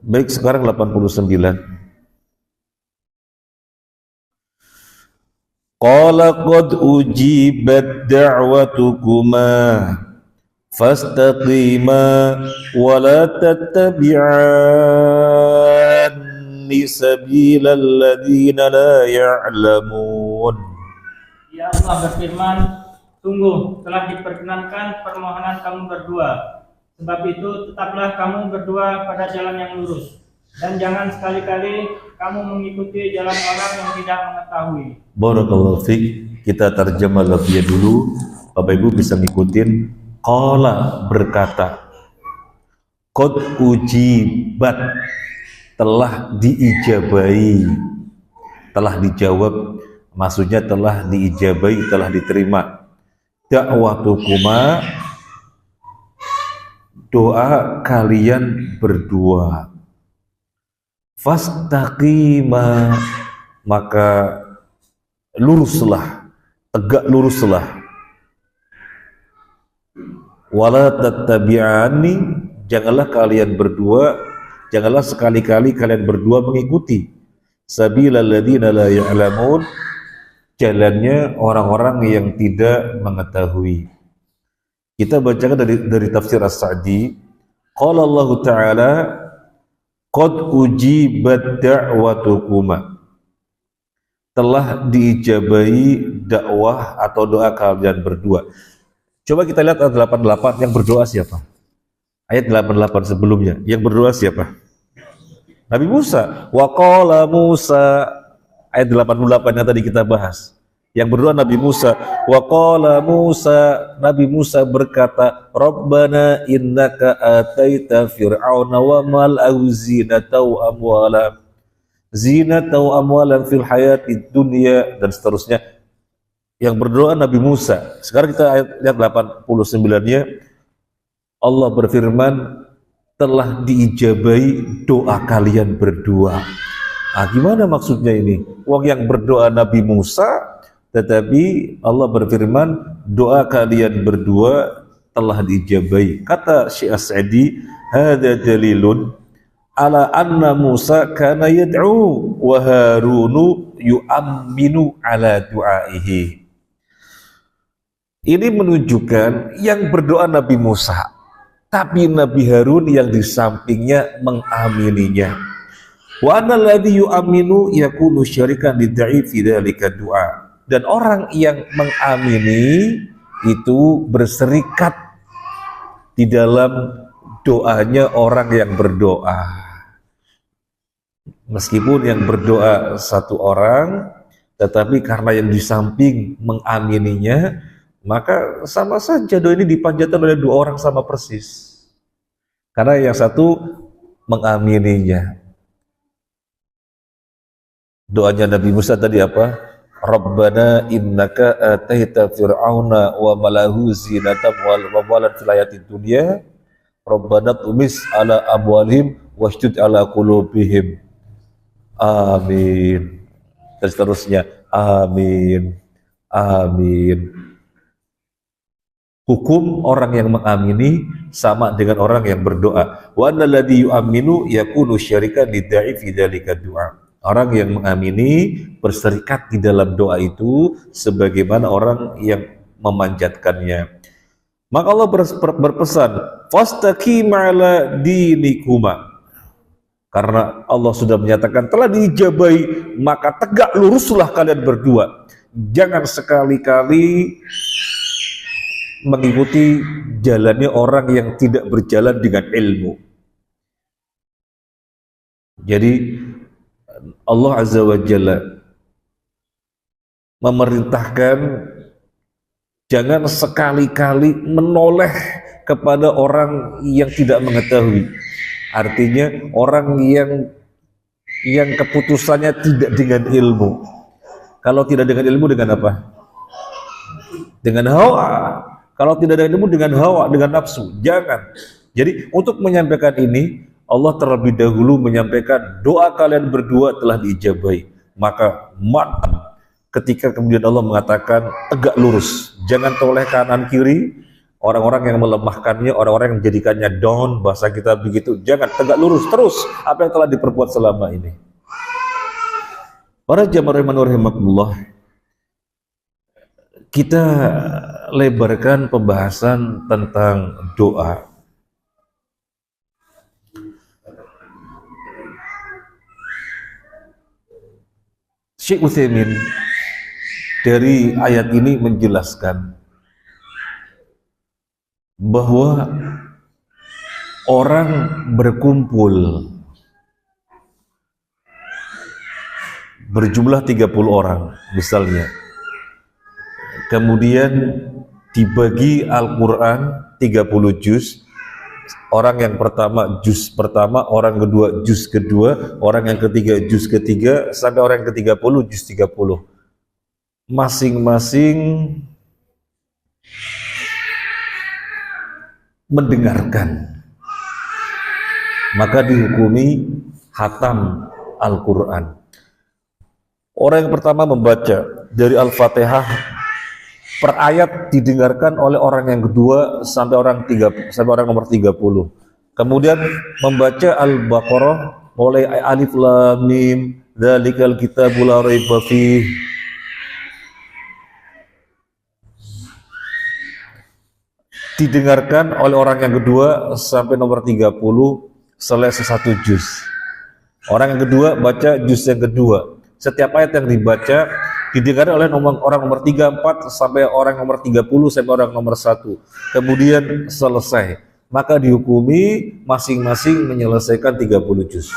Baik, sekarang 89. Qala qad ujibat da'watukuma fastaqima wa la tattabi'anni sabilal ladzina la ya'lamun. Ya Allah berfirman, sungguh telah diperkenankan permohonan kamu berdua. Sebab itu tetaplah kamu berdua pada jalan yang lurus. Dan jangan sekali-kali kamu mengikuti jalan orang yang tidak mengetahui. Barakallahu fiik. Kita terjemah lafznya dulu. Bapak Ibu bisa ngikutin. Qala berkata, qad ujibat, telah diijabai, telah dijawab, maksudnya telah diijabai, telah diterima. Da'watukuma, doa kalian berdua. Fastaqima, maka luruslah, tegak luruslah. Wala tattabi'ani, janganlah kalian berdua, janganlah sekali-kali kalian berdua mengikuti sabilal ladzina la ya'lamun, jalannya orang-orang yang tidak mengetahui. Kita bacakan dari tafsir As-Sa'di. Qala Allah Ta'ala, qad ujibat da'watukuma, telah diijabai dakwah atau doa kalian berdua. Coba kita lihat ayat 88, yang berdoa siapa? Ayat 88 sebelumnya, yang berdoa siapa? Nabi Musa. Wa qala Musa, ayat 88 yang tadi kita bahas. Yang berdoa Nabi Musa. Wa qala Musa, Nabi Musa berkata, Rabbana innaka ataita fir'auna wa mal'ahu zinatan wa amwalan fil hayatid dunya, dan seterusnya. Yang berdoa Nabi Musa. Sekarang kita lihat 89-nya. Allah berfirman, telah diijabai doa kalian berdua. Gimana maksudnya ini? Wong yang berdoa Nabi Musa, tetapi Allah berfirman doa kalian berdua telah diijabai. Kata Syekh As-Sa'di, hadza dalilun ala anna Musa kana yad'u wa Harunu yu'amminu ala du'aihi. Ini menunjukkan yang berdoa Nabi Musa, tapi Nabi Harun yang di sampingnya mengamininya. Wa anna alladhi yu'amminu yakunu syarikan lidda'i fi dzalika du'a. Dan orang yang mengamini itu berserikat di dalam doanya orang yang berdoa. Meskipun yang berdoa satu orang, tetapi karena yang di samping mengamininya, maka sama saja doa ini dipanjatkan oleh dua orang sama persis. Karena yang satu mengamininya. Doanya Nabi Musa tadi apa? Rabbana innaka ataita fir'auna wa malahu zinatan wa amwalan fil hayatid dunya. Rabbana tumis ala amwalihim washdud ala qulubihim. Amin. Dan seterusnya. Amin. Amin. Hukum orang yang mengamini sama dengan orang yang berdoa. Wa annalladzi yu'minu yakunu syarikan lidda'i fi dzalika du'a. Orang yang mengamini berserikat di dalam doa itu sebagaimana orang yang memanjatkannya. Maka Allah berpesan, fastaqim ala dinikuma. Karena Allah sudah menyatakan telah diijabai, maka tegak luruslah kalian berdua. Jangan sekali-kali mengikuti jalannya orang yang tidak berjalan dengan ilmu. Jadi Allah Azza wa Jalla memerintahkan jangan sekali-kali menoleh kepada orang yang tidak mengetahui. Artinya orang yang keputusannya tidak dengan ilmu. Kalau tidak dengan ilmu, dengan apa? Dengan hawa. Kalau tidak ada ilmu, dengan hawa, dengan nafsu. Jangan. Jadi untuk menyampaikan ini, Allah terlebih dahulu menyampaikan doa kalian berdua telah diijabai. Maka mantap ketika kemudian Allah mengatakan tegak lurus, jangan toleh kanan kiri, orang-orang yang melemahkannya, orang-orang yang menjadikannya down, bahasa kita begitu. Jangan, tegak lurus terus apa yang telah diperbuat selama ini. Para jamaah rahimakumullah, kita lebarkan pembahasan tentang doa. Syekh Utsaimin dari ayat ini menjelaskan bahwa orang berkumpul berjumlah 30 orang misalnya, kemudian dibagi Al-Quran 30 juz, orang yang pertama juz pertama, orang kedua juz kedua, orang yang ketiga juz ketiga, sampai orang yang ke-30 juz 30. Masing-masing mendengarkan, maka dihukumi hatam Al-Quran. Orang yang pertama membaca dari Al-Fatihah per ayat didengarkan oleh orang yang kedua sampai orang nomor 30. Kemudian membaca Al-Baqarah mulai alif lam mim dzalikal kitabul la raiba fih didengarkan oleh orang yang kedua sampai nomor 30 selesai 1 juz. Orang yang kedua baca juz yang kedua. Setiap ayat yang dibaca didengarkan oleh orang nomor 34 sampai orang nomor 30 sampai orang nomor 1. Kemudian selesai. Maka dihukumi masing-masing menyelesaikan 30 juz.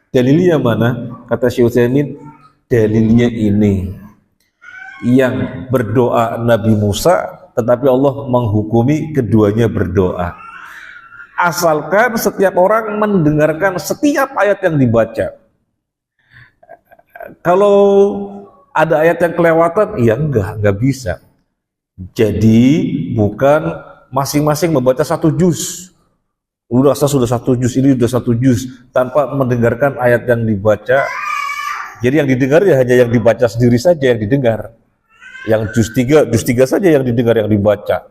Dalilnya mana? Kata Syekh Utsaimin, dalilnya ini. Yang berdoa Nabi Musa, tetapi Allah menghukumi keduanya berdoa. Asalkan setiap orang mendengarkan setiap ayat yang dibaca. Kalau ada ayat yang kelewatan, ya enggak bisa. Jadi bukan masing-masing membaca 1 juz. Sudah 1 juz, ini sudah 1 juz tanpa mendengarkan ayat yang dibaca. Jadi yang didengar ya hanya yang dibaca sendiri saja yang didengar. Yang juz 3 saja yang didengar, yang dibaca.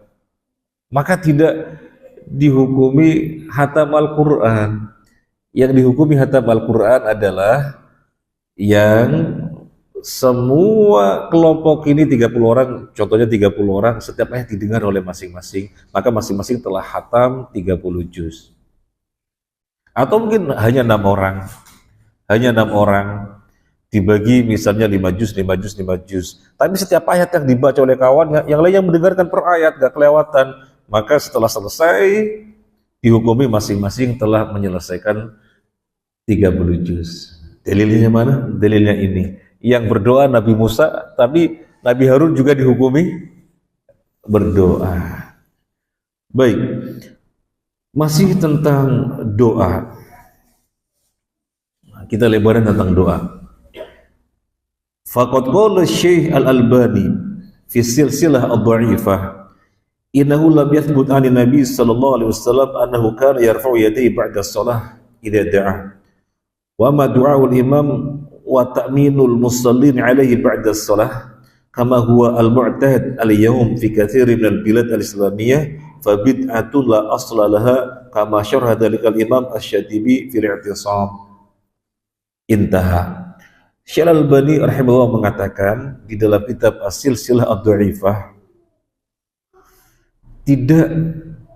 Maka tidak dihukumi hatam Al-Quran. Yang dihukumi hatam Al-Quran adalah yang semua kelompok ini 30 orang, contohnya 30 orang, setiap ayat didengar oleh masing-masing, maka masing-masing telah hatam 30 juz. Atau mungkin hanya 6 orang, dibagi misalnya 5 juz, 5 juz, 5 juz. Tapi setiap ayat yang dibaca oleh kawan, yang lain yang mendengarkan per ayat, gak kelewatan, maka setelah selesai, dihukumi masing-masing telah menyelesaikan 30 juz. Dalilnya mana? Dalilnya ini. Yang berdoa Nabi Musa, tapi Nabi Harun juga dihukumi berdoa. Baik, masih tentang doa. Kita lebaran tentang doa. Faqad qala Syekh Al-Albani fi silsilah ad-dha'ifah, innahu lam yathbut 'ani Nabi sallallahu alaihi wasallam annahu kana yarfa'u yadayhi ba'da shalah idza da'a. Wa ma du'aul imam wa ta'minul musallin alaihi ba'da shalah kama huwa al-mu'tad al-yawm fi katsirin minal bilad al-islamiyah fa bid'atun la asla laha kama syarha dzalikal imam asy-Syatibi fil i'tisam. Intaha. Syekh Al-Albani rahimahullah mengatakan di dalam kitab As-Silsilah Ad-Dha'ifah, tidak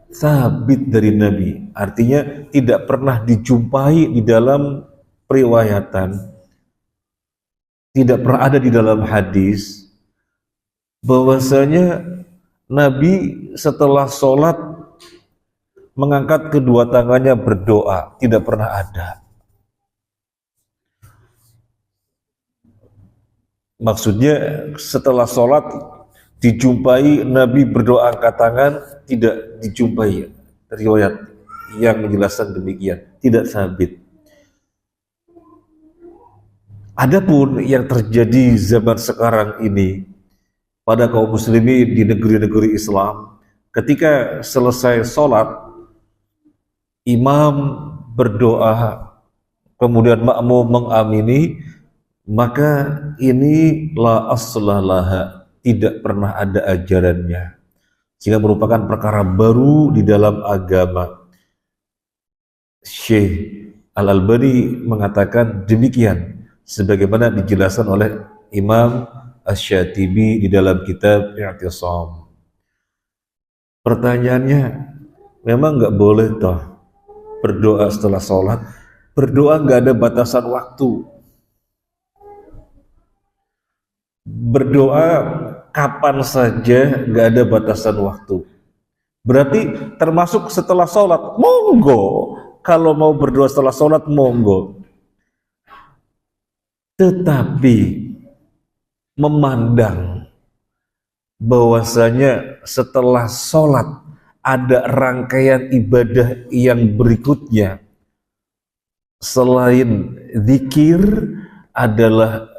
sabit dari Nabi, artinya tidak pernah dijumpai di dalam periwayatan, tidak pernah ada di dalam hadis bahwasanya Nabi setelah sholat mengangkat kedua tangannya berdoa. Tidak pernah ada. Maksudnya setelah sholat dijumpai Nabi berdoa angkat tangan, tidak dijumpai riwayat yang menjelaskan demikian, tidak sabit. Adapun yang terjadi zaman sekarang ini pada kaum muslimin di negeri-negeri Islam, ketika selesai sholat, imam berdoa, kemudian makmum mengamini, maka ini la aslalaha, tidak pernah ada ajarannya, sehingga merupakan perkara baru di dalam agama. Syekh Al-Albani mengatakan demikian, sebagaimana dijelaskan oleh Imam Asy-Syatibi di dalam kitab I'tisam. Pertanyaannya, memang nggak boleh toh berdoa setelah sholat? Berdoa nggak ada batasan waktu. Berdoa kapan saja, nggak ada batasan waktu. Berarti termasuk setelah sholat, monggo. Kalau mau berdoa setelah sholat, monggo. Tetapi memandang bahwasanya setelah sholat ada rangkaian ibadah yang berikutnya selain zikir adalah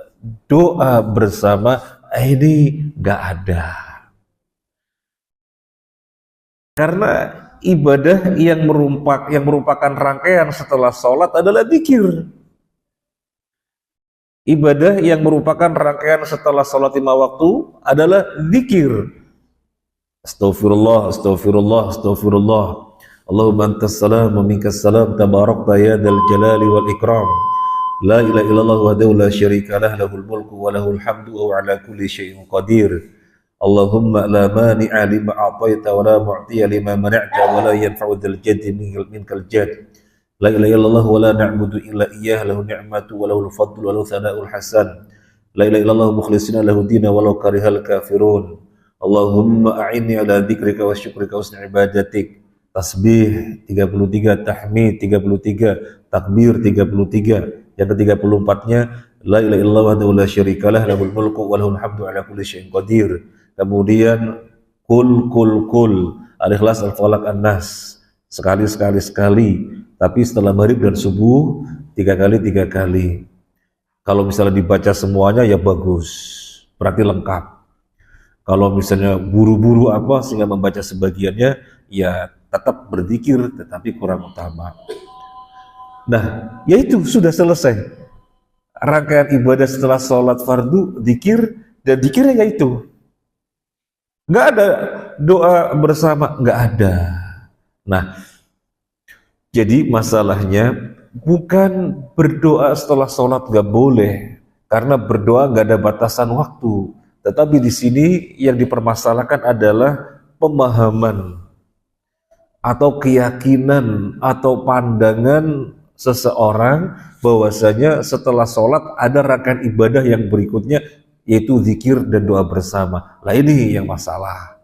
doa bersama, ini nggak ada. Karena ibadah yang merupakan rangkaian setelah sholat adalah zikir. Ibadah yang merupakan rangkaian setelah sholat 5 waktu adalah zikir. Astaghfirullah, astaghfirullah, astaghfirullah. Allahumma antas salam wa minkas salam, tabarakta ya dzal jalali wal ikram. La ilaha illallah wahdahu la syarika lah, lahul mulku wa lahul hamdu wa ala kulli syai'in qadir. Allahumma la mani'a lima a'taita wa la mu'tiya lima mana'ta wa la yanfa'u dzal jaddi minkal jadd. La ilaha illallah wa la na'budu illa iyyah, lahu ni'matu wa lahul fadlu wa lahu thana'ul hasan. La ilaha illallah mukhlishina lahu dina walau karihal kafirun. Allahumma a'inni ala dzikrika wa syukrika wa husni ibadatik. Tasbih 33, tahmid 33, takbir 33. Yang ke-34-nya la ilaha illallah wahdahu la syarikalah, lahul mulku wa lahul hamdu ala kulli syai'in qadir. Kemudian kul Al-Ikhlas, Al-Falaq, An-Nas sekali, tapi setelah maghrib dan subuh 3 kali. Kalau misalnya dibaca semuanya ya bagus, berarti lengkap. Kalau misalnya buru-buru sehingga membaca sebagiannya, ya tetap berzikir tetapi kurang utama. Nah, yaitu sudah selesai rangkaian ibadah setelah sholat fardu, zikir, dan zikirnya yaitu nggak ada doa bersama, nggak ada. Nah, jadi masalahnya bukan berdoa setelah sholat nggak boleh, karena berdoa nggak ada batasan waktu. Tetapi di sini yang dipermasalahkan adalah pemahaman atau keyakinan atau pandangan seseorang bahwasanya setelah sholat ada rangkaian ibadah yang berikutnya, yaitu zikir dan doa bersama. Nah, ini yang masalah.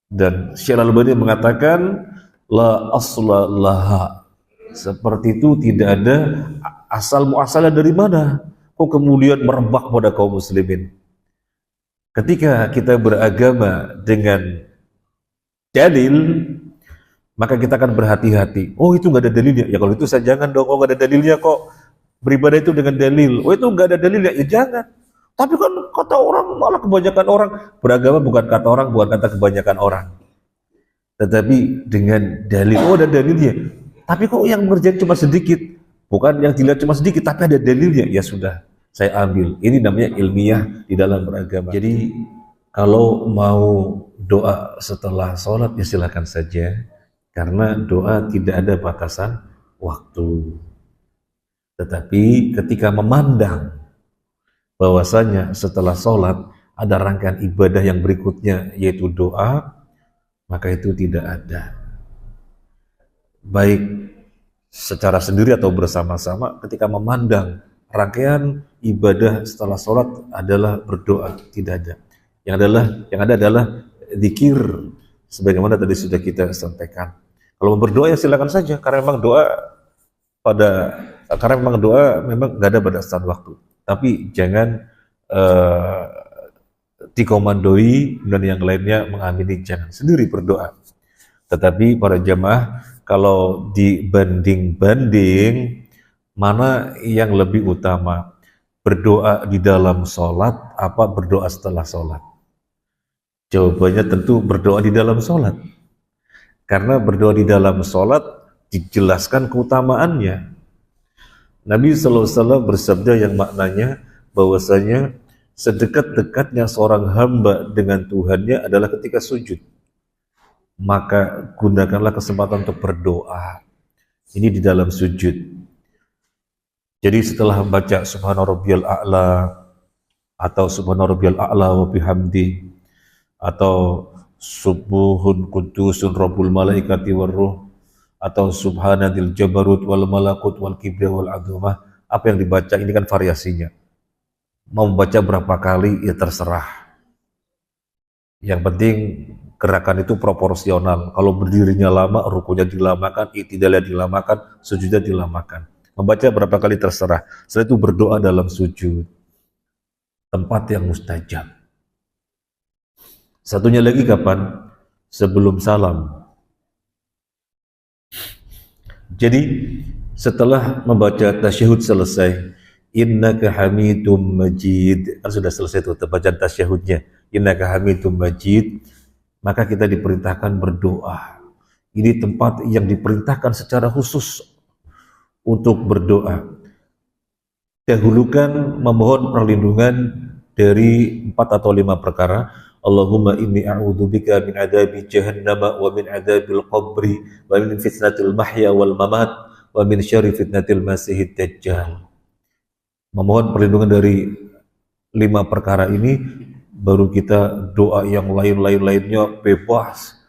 Dan Syekh Al-Albani mengatakan la asla laha, seperti itu tidak ada asal muasalnya dari mana kok kemudian merebak pada kaum muslimin. Ketika kita beragama dengan dalil, maka kita akan berhati-hati. Oh, itu nggak ada dalilnya. Ya kalau itu saya jangan dong. Oh, nggak ada dalilnya kok. Beribadah itu dengan dalil. Oh, itu nggak ada dalilnya. Ya jangan. Tapi kan kata orang, malah kebanyakan orang beragama bukan kata orang, bukan kata kebanyakan orang. Tetapi dengan dalil. Oh, ada dalilnya. Tapi kok yang mengerjakan cuma sedikit. Bukan yang dilihat cuma sedikit, tapi ada dalilnya. Ya sudah, saya ambil. Ini namanya ilmiah di dalam beragama. Jadi kalau mau doa setelah sholat, ya silakan saja. Karena doa tidak ada batasan waktu. Tetapi ketika memandang bahwasanya setelah sholat ada rangkaian ibadah yang berikutnya, yaitu doa, maka itu tidak ada. Baik secara sendiri atau bersama-sama, ketika memandang rangkaian ibadah setelah sholat adalah berdoa, tidak ada. Yang ada adalah zikir, sebagaimana tadi sudah kita sampaikan. Kalau mau berdoa ya silakan saja, karena memang doa memang nggak ada batasan waktu. Tapi jangan dikomandoi dan yang lainnya mengamini, jangan sendiri berdoa. Tetapi para jamaah, kalau dibanding-banding mana yang lebih utama, berdoa di dalam sholat apa berdoa setelah sholat? Jawabannya tentu berdoa di dalam sholat. Karena berdoa di dalam sholat dijelaskan keutamaannya. Nabi SAW bersabda yang maknanya bahwasanya sedekat-dekatnya seorang hamba dengan Tuhannya adalah ketika sujud. Maka gunakanlah kesempatan untuk berdoa. Ini di dalam sujud. Jadi setelah membaca Subhana Rabbiyal A'la atau Subhana Rabbiyal A'la wa bihamdi atau Subuhun Qudusun Rabbul Malaikati Warruh atau Subhanadil Jabarut wal Malakut wal Kibriya wal Azumah, apa yang dibaca ini kan variasinya. Mau membaca berapa kali ya terserah. Yang penting gerakan itu proporsional. Kalau berdirinya lama, rukunya dilamakan, i'tidalnya dilamakan, sujudnya dilamakan. Membaca berapa kali terserah. Setelah itu berdoa dalam sujud. Tempat yang mustajab. Satunya lagi kapan? Sebelum salam. Jadi setelah membaca tasyahud selesai, innaka hamidum majid, kan sudah selesai itu bacaan tasyahudnya, innaka hamidum majid, maka kita diperintahkan berdoa. Ini tempat yang diperintahkan secara khusus untuk berdoa. Dahulukan memohon perlindungan dari 4 atau 5 perkara. Allahumma inni a'udzubika min adabi jahannam wa min adabil qabri wa min fitnatil mahya wal mamat wa min syarri fitnatil masihid dajjal. Memohon perlindungan dari 5 perkara ini, baru kita doa yang lainnya bebas.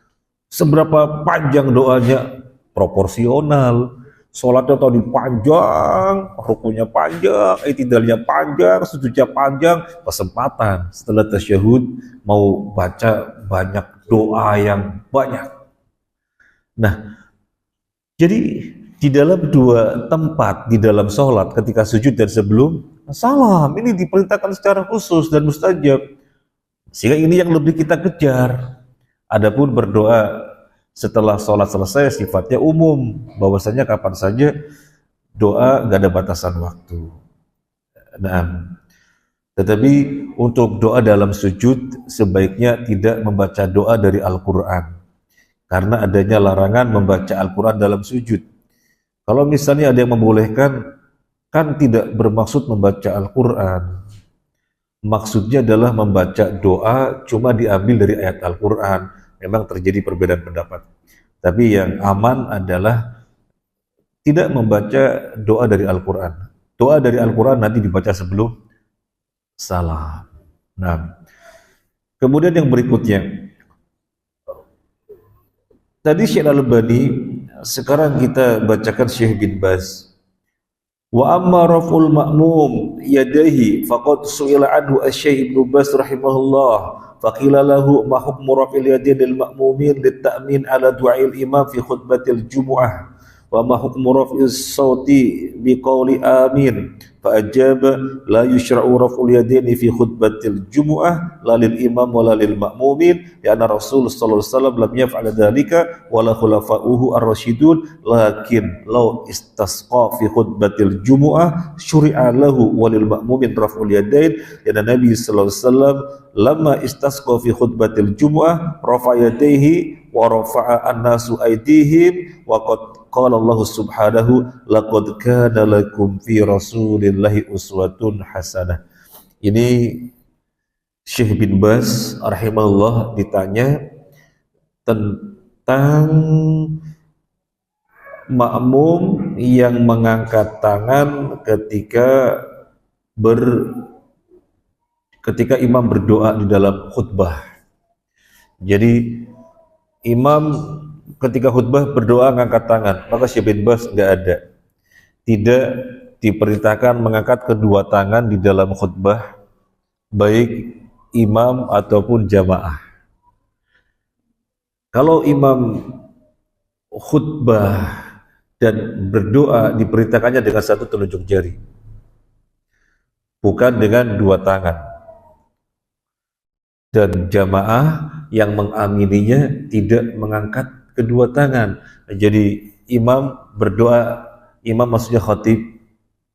Seberapa panjang doanya proporsional. Sholatnya tadi panjang, rukunya panjang, i'tidalnya panjang, sujudnya panjang, kesempatan setelah tasyahud mau baca banyak doa yang banyak. Nah, jadi di dalam 2 tempat di dalam sholat, ketika sujud dan sebelum salam, ini diperintahkan secara khusus dan mustajab. Sehingga ini yang lebih kita kejar. Adapun berdoa setelah sholat selesai sifatnya umum, bahwasanya kapan saja doa gak ada batasan waktu. Nah, tetapi untuk doa dalam sujud sebaiknya tidak membaca doa dari Al-Quran, karena adanya larangan membaca Al-Quran dalam sujud. Kalau misalnya ada yang membolehkan, kan tidak bermaksud membaca Al-Quran. Maksudnya adalah membaca doa cuma diambil dari ayat Al-Quran. Memang terjadi perbedaan pendapat. Tapi yang aman adalah tidak membaca doa dari Al-Quran. Doa dari Al-Quran nanti dibaca sebelum salam. Nah, kemudian yang berikutnya. Tadi Syekh Al-Albani, sekarang kita bacakan Syekh bin Baz. Wa amma raf'ul ma'mum yadayhi faqad su'ila anhu asy-Syekh Ibnu Baz rahimahullah faqila lahu ma hukmu raf'il yadayn lil ma'mumin lit ta'min ala du'ail imam fi khutbatil jumu'ah wa ma hukmu raf'is sauti bi qawli amin fa ajaba la yushra'u raf'ul yadayn fi khutbatil jumu'ah la lil imam wa la lil ma'mumin ya anna Rasul sallallahu alaihi wasallam lam yaf'al dzalika wa la khulafa'uhu ar-rasyidun lakin law istasqa fi khutbatil jumu'ah syuri'a lahu wa lil ma'mumin raf'ul yadayn ya Nabi sallallahu alaihi wasallam lamma istasqa fi khutbatil jumu'ah rafa'a yadayhi wa rafa'a an-nasu aydihim wa qad qala Allah subhanahu laqad kana lakum fi rasulillahi uswatun hasanah. Ini Syekh bin Baz rahimahullah ditanya tentang makmum yang mengangkat tangan ketika imam berdoa di dalam khutbah. Jadi imam ketika khutbah berdoa ngangkat tangan, maka Syekh bin Baz enggak ada. Tidak diperintahkan mengangkat kedua tangan di dalam khutbah, baik imam ataupun jamaah. Kalau imam khutbah dan berdoa diperintahkannya dengan 1 telunjuk jari, bukan dengan 2 tangan. Dan jamaah yang mengamininya tidak mengangkat kedua tangan. Jadi imam berdoa, imam maksudnya khatib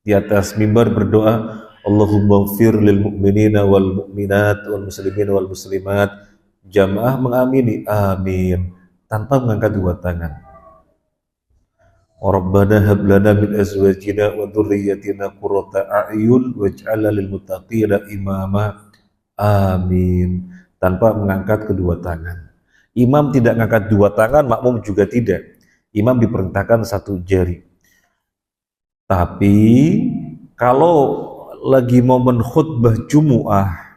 di atas mimbar berdoa, Allahumma ighfir lil mu'minina wal mu'minat wal muslimin wal muslimat. Jamaah mengamini amin tanpa mengangkat 2 tangan. Rabbana hab lana min azwajina wa dhurriyyatina qurrata a'yun waj'alna lil muttaqina imama. Amin. Tanpa mengangkat kedua tangan. Imam tidak mengangkat dua tangan, makmum juga tidak. Imam diperintahkan satu jari. Tapi kalau lagi momen khutbah Jumu'ah,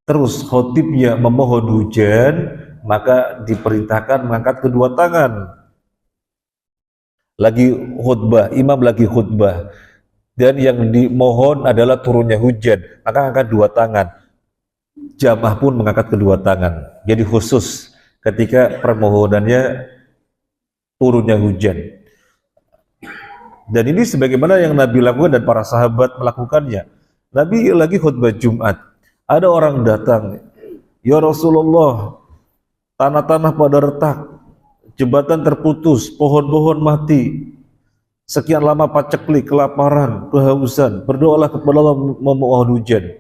terus khotibnya memohon hujan, maka diperintahkan mengangkat kedua tangan. Lagi khutbah, imam lagi khutbah, dan yang dimohon adalah turunnya hujan, maka angkat dua tangan. Jamaah pun mengangkat kedua tangan. Jadi khusus ketika permohonannya turunnya hujan. Dan ini sebagaimana yang Nabi lakukan dan para sahabat melakukannya. Nabi lagi khutbah Jumat, ada orang datang, ya Rasulullah, tanah-tanah pada retak, jembatan terputus, pohon-pohon mati, sekian lama paceklik, kelaparan, kehausan, berdoalah kepada Allah memohon hujan.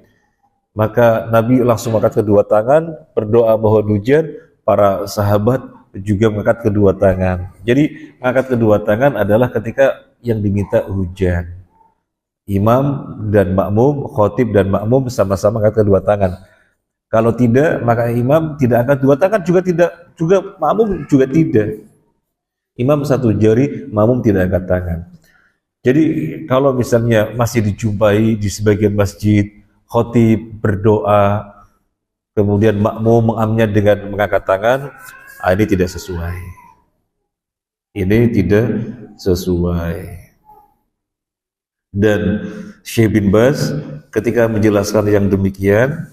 Maka Nabi langsung mengangkat kedua tangan, berdoa mohon hujan. Para sahabat juga mengangkat kedua tangan. Jadi mengangkat kedua tangan adalah ketika yang diminta hujan. Imam dan makmum, khotib dan makmum sama-sama mengangkat kedua tangan. Kalau tidak, maka imam tidak angkat dua tangan, juga makmum juga tidak. Imam satu jari, makmum tidak angkat tangan. Jadi kalau misalnya masih dijumpai di sebagian masjid, khotib berdoa, kemudian makmum mengamnya dengan mengangkat tangan, ini tidak sesuai. Ini tidak sesuai. Dan Syekh bin Baz ketika menjelaskan yang demikian,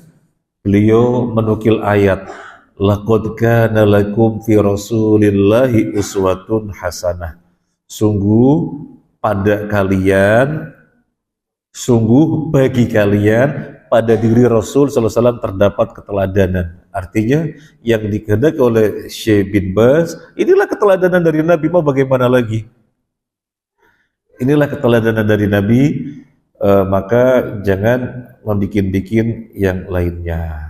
beliau menukil ayat, laqad kana lakum fi rasulillahi uswatun hasanah. Sungguh bagi kalian pada diri Rasul SAW terdapat keteladanan. Artinya yang dikehendaki oleh Syekh bin Baz, inilah keteladanan dari Nabi, mau bagaimana lagi? Inilah keteladanan dari Nabi, maka jangan membikin-bikin yang lainnya.